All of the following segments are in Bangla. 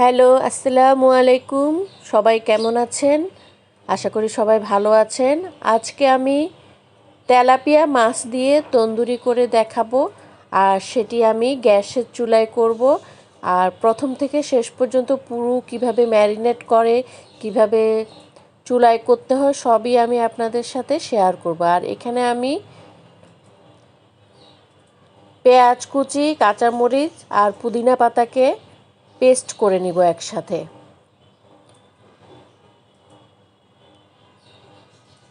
হ্যালো, আসসালামু আলাইকুম। সবাই কেমন আছেন? আশা করি সবাই ভালো আছেন। আজকে আমি তেলাপিয়া মাছ দিয়ে তন্দুরি করে দেখাবো, আর সেটি আমি গ্যাসের চুলায় করব। আর প্রথম থেকে শেষ পর্যন্ত পুরো কিভাবে ম্যারিনেট করে, কিভাবে চুলায় করতে হয়, সবই আমি আপনাদের সাথে শেয়ার করব। আর এখানে আমি পেঁয়াজ কুচি, কাঁচামরিচ আর পুদিনা পাতাকে পেস্ট করে নিব একসাথে।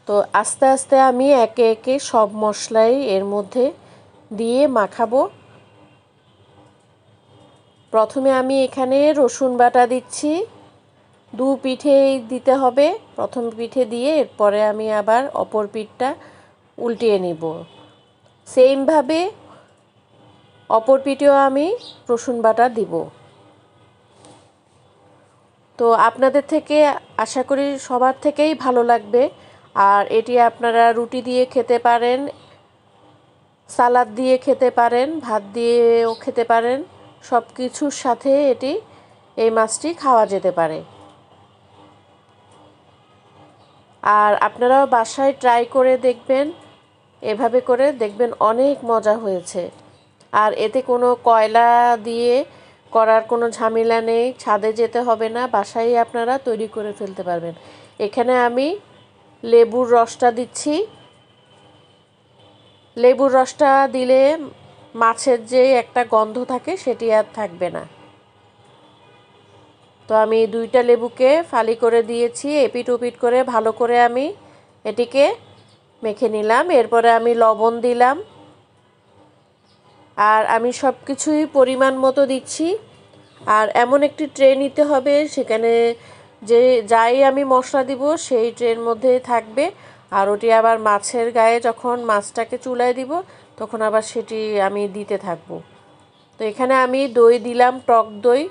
তো আস্তে আস্তে আমি একে একে সব মশলাই এর মধ্যে দিয়ে মাখাবো। প্রথমে আমি এখানে রসুন বাটা দিচ্ছি, দু পিঠেই দিতে হবে। প্রথম পিঠে দিয়ে এরপরে আমি আবার অপর পিঠটা উল্টিয়ে নিব। সেমভাবে অপর পিঠেও আমি রসুন বাটা দিব। তো আপনাদের থেকে আশা করি সবার থেকেই ভালো লাগবে। আর এটি আপনারা রুটি দিয়ে খেতে পারেন, সালাদ দিয়ে খেতে পারেন, ভাত দিয়েও খেতে পারেন। সব কিছুর সাথে এই মাছটি খাওয়া যেতে পারে। আর আপনারাও বাসায় ট্রাই করে দেখবেন, এভাবে করে দেখবেন অনেক মজা হয়েছে। আর এতে কোনো কয়লা দিয়ে করার কোনো ঝামেলা নেই, ছাদে যেতে হবে না, বাসায় আপনারা তৈরি করে ফেলতে পারবেন। এখানে আমি লেবুর রসটা দিচ্ছি। লেবুর রসটা দিলে মাছের যে একটা গন্ধ থাকে সেটি আর থাকবে না। তো আমি দুইটা লেবুকে ফালি করে দিয়েছি, এপিট ওপিট করে ভালো করে আমি এটিকে মেখে নিলাম। এরপরে আমি লবণ দিলাম, আর আমি সব কিছুই পরিমাণ মতো দিচ্ছি। আর এমন একটি ট্রে নিতে হবে, সেখানে যে যাই আমি মশলা দিব সেই ট্রের মধ্যেই থাকবে। আর ওটি আবার মাছের গায়ে যখন মাছটাকে চুলায় দিব তখন আবার সেটি আমি দিতে থাকবো। তো এখানে আমি দই দিলাম, টক দই।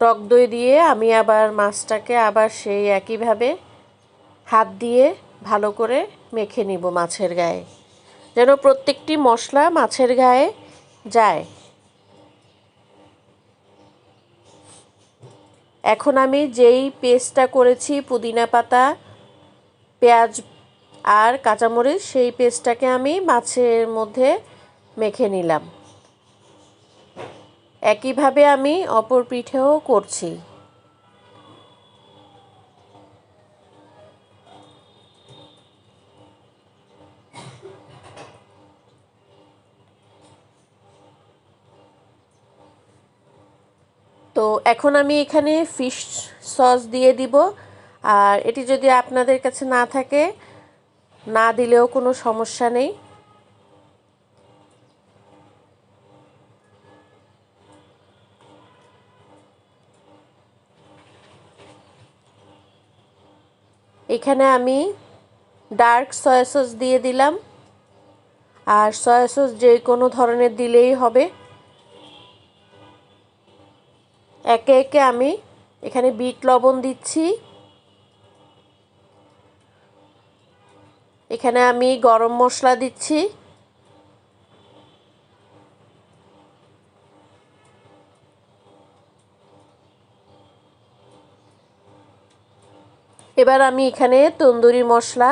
টক দই দিয়ে আমি আবার মাছটাকে আবার সেই একইভাবে হাত দিয়ে ভালো করে মেখে নিব মাছের গায়ে, যেন প্রত্যেকটি মশলা মাছের গায়ে যায়। এখন আমি যেই পেস্টটা করেছি পুদিনা পাতা, পেঁয়াজ আর কাঁচামরিচ, সেই পেস্টটাকে আমি মাছের মধ্যে মেখে নিলাম। একইভাবে আমি অপর পিঠেও করছি। তো এখন আমি এখানে ফিশ সস দিয়ে দিব। আর এটি যদি আপনাদের কাছে না থাকে, না দিলেও কোনো সমস্যা নেই। এখানে আমি ডার্ক সয়া সস দিয়ে দিলাম। আর সয়া সস যে কোনো ধরনের দিলেই হবে। একে একে আমি এখানে বিট লবণ দিচ্ছি। এখানে আমি গরম মশলা দিচ্ছি। এবার আমি এখানে তন্দুরি মশলা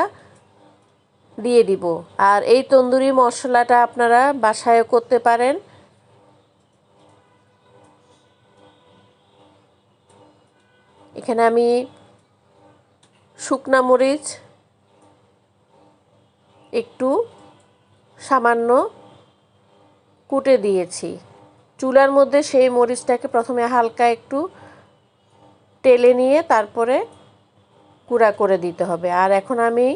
দিয়ে দিব। আর এই তন্দুরি মশলাটা আপনারা বাসায়ও করতে পারেন। এখানে আমি শুকনা মরিচ একটু সামান্য কুটে দিয়েছি। চুলার মধ্যে সেই মরিচটাকে প্রথমে হালকা একটু টেলে নিয়ে তারপরে গুঁড়া করে দিতে হবে। আর এখন আমি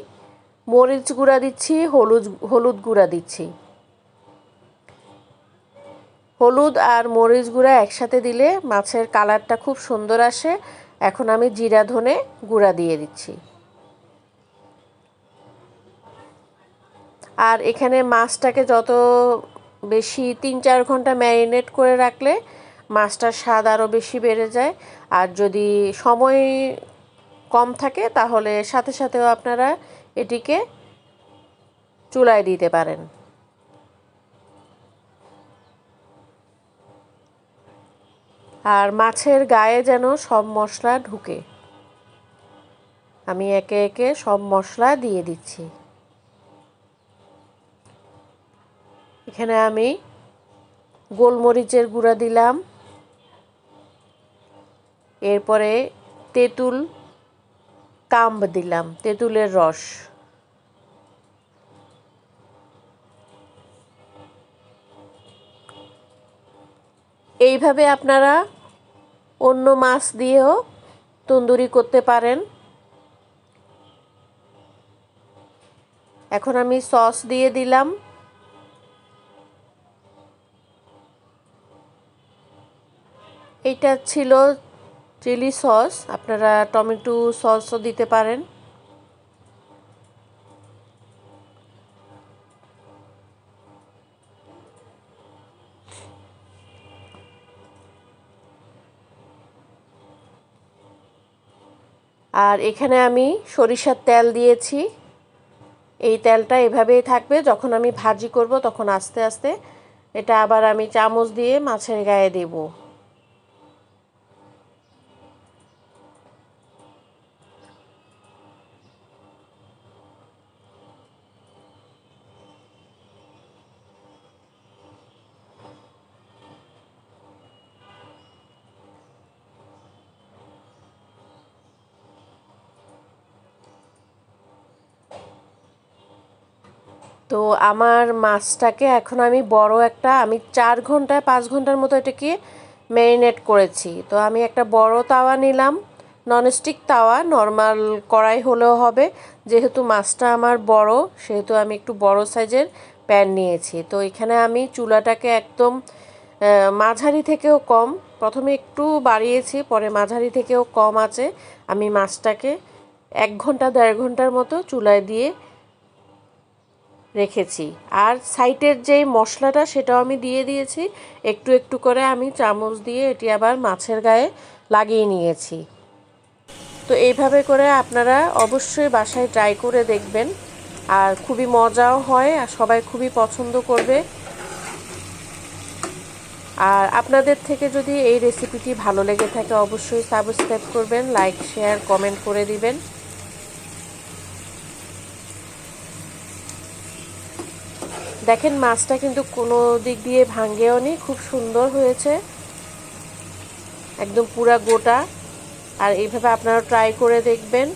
মরিচ গুঁড়া দিচ্ছি, হলুদ গুঁড়া দিচ্ছি। হলুদ আর মরিচ গুঁড়া একসাথে দিলে মাছের কালারটা খুব সুন্দর আসে। এখন আমি জিরা ধনে গুঁড়া দিয়ে দিচ্ছি। আর এখানে মাছটাকে যত বেশি ৩-৪ ঘন্টা ম্যারিনেট করে রাখলে মাছটার স্বাদ আরও বেশি বেড়ে যায়। আর যদি সময় কম থাকে তাহলে সাথে সাথেও আপনারা এটিকে চুলায় দিতে পারেন। আর মাছের গায়ে যেন সব মশলা ঢুকে। আমি একে একে সব মশলা দিয়ে দিচ্ছি। এখানে আমি গোলমরিচের গুঁড়া দিলাম, এরপরে তেঁতুল কাম্ব দিলাম, তেঁতুলের রস। এইভাবে আপনারা অন্য মাছ দিয়েও তন্দুরি করতে পারেন। এখন আমি সস দিয়ে দিলাম। এইটা ছিল চিলি সস, আপনারা টমেটো সসও দিতে পারেন। আর এখানে আমি সরিষার তেল দিয়েছি। এই তেলটা এভাবেই থাকবে, যখন আমি ভাজি করব তখন আস্তে আস্তে এটা আবার আমি চামচ দিয়ে মাছের গায়ে দেব। তো আমার মাছটাকে এখন আমি আমি 4 ঘন্টা 5 ঘন্টার মতো এটাকে ম্যারিনেট করেছি। তো আমি একটা বড় তাওয়া নিলাম, ননস্টিক তাওয়া, নর্মাল কড়াই হলেও হবে। যেহেতু মাছটা আমার বড়, সেহেতু আমি একটু বড় সাইজের প্যান নিয়েছি। তো এখানে আমি চুলাটাকে একদম মাঝারি থেকেও কম, প্রথমে একটু বাড়িয়েছি, পরে মাঝারি থেকেও কম আছে আমি মাছটাকে 1 ঘন্টা 1.5 ঘন্টার মতো চুলায় দিয়ে রেখেছি। আর সাইডের যেই মশলাটা সেটাও আমি দিয়ে দিয়েছি, একটু একটু করে আমি চামচ দিয়ে এটি আবার মাছের গায়ে লাগিয়ে নিয়েছি। তো এইভাবে করে আপনারা অবশ্যই বাসায় ট্রাই করে দেখবেন, আর খুবই মজাও হয় আর সবাই খুবই পছন্দ করবে। আর আপনাদের থেকে যদি এই রেসিপিটি ভালো লেগে থাকে অবশ্যই সাবস্ক্রাইব করবেন, লাইক শেয়ার কমেন্ট করে দিবেন। দেখেন মাছটা কিন্তু কোনো দিক দিয়ে ভাঙেও নি, খুব সুন্দর হয়েছে, একদম পুরা গোটা। আর এইভাবে আপনারা ট্রাই করে দেখবেন।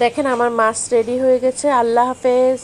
দেখেন আমার মাছ রেডি হয়ে গেছে। আল্লাহ হাফেজ।